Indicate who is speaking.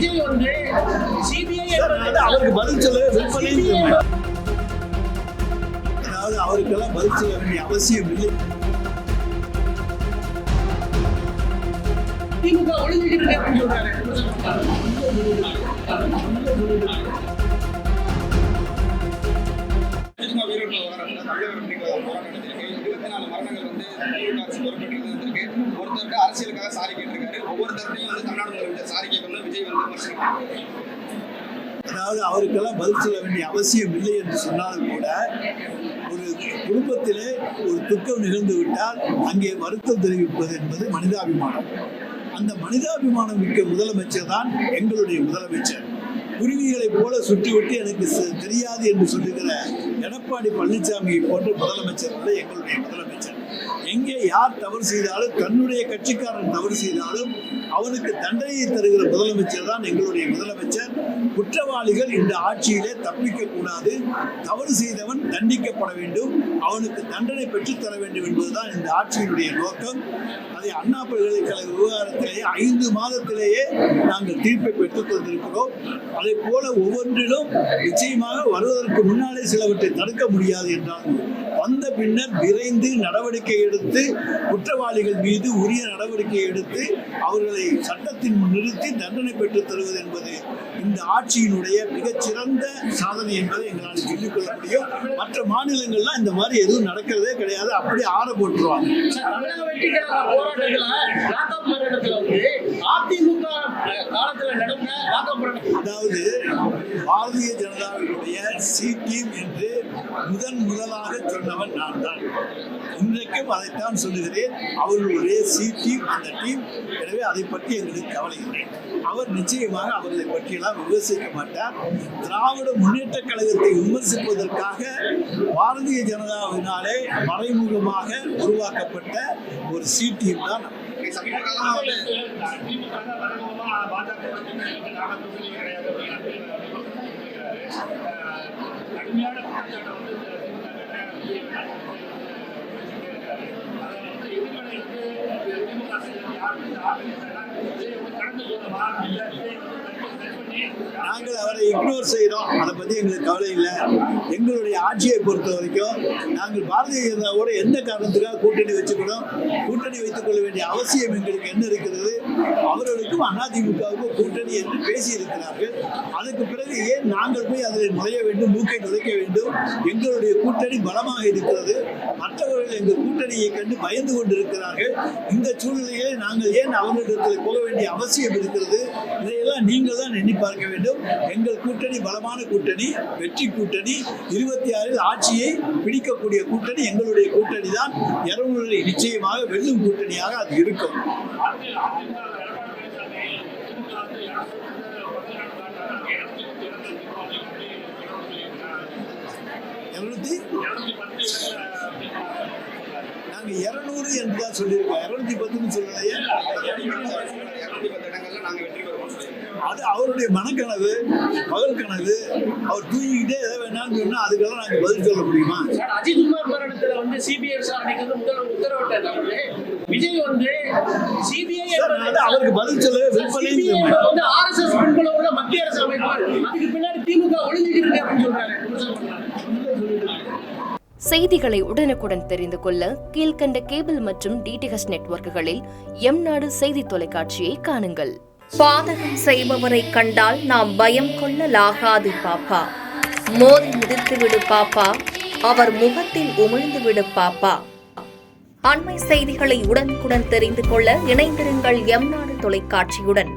Speaker 1: விஜய் வந்து சிபிஐ
Speaker 2: அவருக்கு பதில் சொல்ல விற்பனை, அதாவது அவருக்கெல்லாம் பதில் சொல்ல வேண்டிய அவசியம் இல்லை.
Speaker 1: திமுக ஒளிஞ்சிட்டு இருக்கு சொல்றாரு.
Speaker 3: அரசியலுக்காக சாரி கேட்டிருக்காரு. ஒவ்வொரு தரத்தையும் வந்து தமிழ்நாடு முதலமைச்சர் சாரி கேட்கணும் விஜய் வந்து விமர்சனம்.
Speaker 2: அதாவது அவருக்கெல்லாம் பதில் சொல்ல வேண்டிய அவசியம் இல்லை என்று சொன்னாலும் கூட, ஒரு குடும்பத்திலே ஒரு துக்கம் நிகழ்ந்து விட்டால் அங்கே வருத்தம் தெரிவிப்பது என்பது மனிதாபிமானம். அந்த மனிதாபிமானம் மிக்க முதலமைச்சர் தான் எங்களுடைய முதலமைச்சர். குருவிகளைப் போல சுற்றிவிட்டு எனக்கு தெரியாது என்று சொல்லுகிற எடப்பாடி பழனிசாமியை போன்ற முதலமைச்சர் அல்ல எங்களுடைய முதலமைச்சர். எங்கே யார் தவறு செய்தாலும், தன்னுடைய கட்சிக்காரன் தவறு செய்தாலும் அவனுக்கு தண்டனையை தருகிற முதலமைச்சர் தான் எங்களுடைய முதலமைச்சர். குற்றவாளிகள் இந்த ஆட்சியிலே தப்பிக்க கூடாது. தவறு செய்தவன் தண்டிக்கப்பட வேண்டும், அவனுக்கு தண்டனை பெற்றுத்தர வேண்டும் என்பதுதான் இந்த ஆட்சியினுடைய நோக்கம். அதை அண்ணா பல்கலைக்கழக விவகாரத்திலேயே 5 மாதத்திலேயே நாங்கள் தீர்ப்பை பெற்றுத் தந்திருக்கிறோம். அதை போல ஒவ்வொன்றிலும் நிச்சயமாக வருவதற்கு முன்னாலே சிலவற்றை தடுக்க முடியாது என்றால் வந்த பின்னர் விரைந்து நடவடிக்கை எடுத்து குற்றவாளிகள் மீது உரிய நடவடிக்கை எடுத்து அவர்களை சட்டத்தின் முன் நிறுத்தி தண்டனை பெற்றுத் தருவது என்பது இந்த ஆட்சியினுடைய மிகச்சிறந்த சாதனை என்பதை எங்களால் சொல்லிக்கொள்ள முடியும். மற்ற மாநிலங்கள்லாம் இந்த மாதிரி எதுவும் நடக்கிறதே கிடையாது, அப்படி ஆற போட்டுருவாங்க. அதாவது பாரதிய ஜனதாவினுடைய சி டீம் என்று முதலாக சொன்னவன் நான் தான். இன்றைக்கும் அதைத்தான் சொல்லுகிறேன். அவர்களுடைய சி டீம் அந்த டீம். எனவே அதை பற்றி எங்களுக்கு கவலை இல்லை. அவர் நிச்சயமாக அவர்களை பற்றியெல்லாம் விமர்சிக்க மாட்டார். திராவிட முன்னேற்ற கழகத்தை விமர்சிப்பதற்காக பாரதிய ஜனதாவினாலே மறைமுகமாக உருவாக்கப்பட்ட ஒரு சி டீம் தான். நாங்கள் அவரை இக்னோர் செய்கிறோம், அதை பற்றி எங்களுக்கு கவலை இல்லை. எங்களுடைய ஆட்சியை பொறுத்த வரைக்கும் நாங்கள் பாரதிய ஜனதாவோட எந்த காரணத்துக்காக கூட்டணி வச்சுக்கணும், கூட்டணி வைத்துக் கொள்ள வேண்டிய அவசியம் எங்களுக்கு என்ன இருக்கிறது? அவர்களுக்கும் அதிமுகவுக்கும் கூட்டணி என்று பேசியிருக்கிறார்கள். அதுக்கு பிறகு ஏன் நாங்கள் போய் அதில் நுழைய வேண்டும், மூக்கை நுழைக்க வேண்டும்? எங்களுடைய கூட்டணி பலமாக இருக்கிறது. மற்றவர்கள் எங்கள் கூட்டணியை கண்டு பயந்து கொண்டிருக்கிறார்கள். இந்த சூழ்நிலையிலே நாங்கள் ஏன் அவர்களிடத்தில் போக வேண்டிய அவசியம் இருக்கிறது? இதையெல்லாம் நீங்கள் தான் எண்ணி பார்க்க வேண்டும். எங்கள் கூட்டணி பலமான கூட்டணி, வெற்றி கூட்டணி, 26 ஆட்சியை பிடிக்கக்கூடிய கூட்டணி எங்களுடைய கூட்டணி தான். 200 நிச்சயமாக வெல்லும் கூட்டணியாக அது இருக்கும். நாங்கள் 200 என்று தான் சொல்லியிருக்கோம், 210 சொல்லலையே. அது அவருடைய மனக்கனவு, பகல் கனவு. அவர் தூங்கிக்கிட்டே எதை வேணாலும் சொன்னா அதுக்கெல்லாம் நாங்கள் பதில் சொல்ல முடியுமா?
Speaker 1: அஜித்குமார் மரணத்துல வந்து சிபிஐ விசாரணைக்கு வந்து உத்தரவிட்டார். விஜய் வந்து சிபிஐ
Speaker 2: அவருக்கு பதில் சொல்ல விற்பனை,
Speaker 1: ஆர்எஸ்எஸ் பின்புலம் உள்ள மத்திய அரசு அமைப்பு, அதுக்கு பின்னாடி திமுக ஒளிஞ்சிட்டு அப்படின்னு சொல்றாரு.
Speaker 4: செய்திகளை உடனுக்குடன் தெரிந்து கொள்ள கீழ்கண்ட கேபிள் மற்றும் டிடிஹெச் நெட்வொர்க்குகளில் எம்நாடு செய்தி தொலைக்காட்சியை காணுங்கள்.
Speaker 5: பாதகம் செய்பவரை கண்டால் நாம் பயம் கொள்ளலாகாது பாப்பா. மோதி மிதித்துவிடு பாப்பா, அவர் முகத்தில் உமிழ்ந்துவிடு பாப்பா. அண்மை செய்திகளை உடனுக்குடன் தெரிந்து கொள்ள இணைந்திருங்கள் எம்நாடு தொலைக்காட்சியுடன்.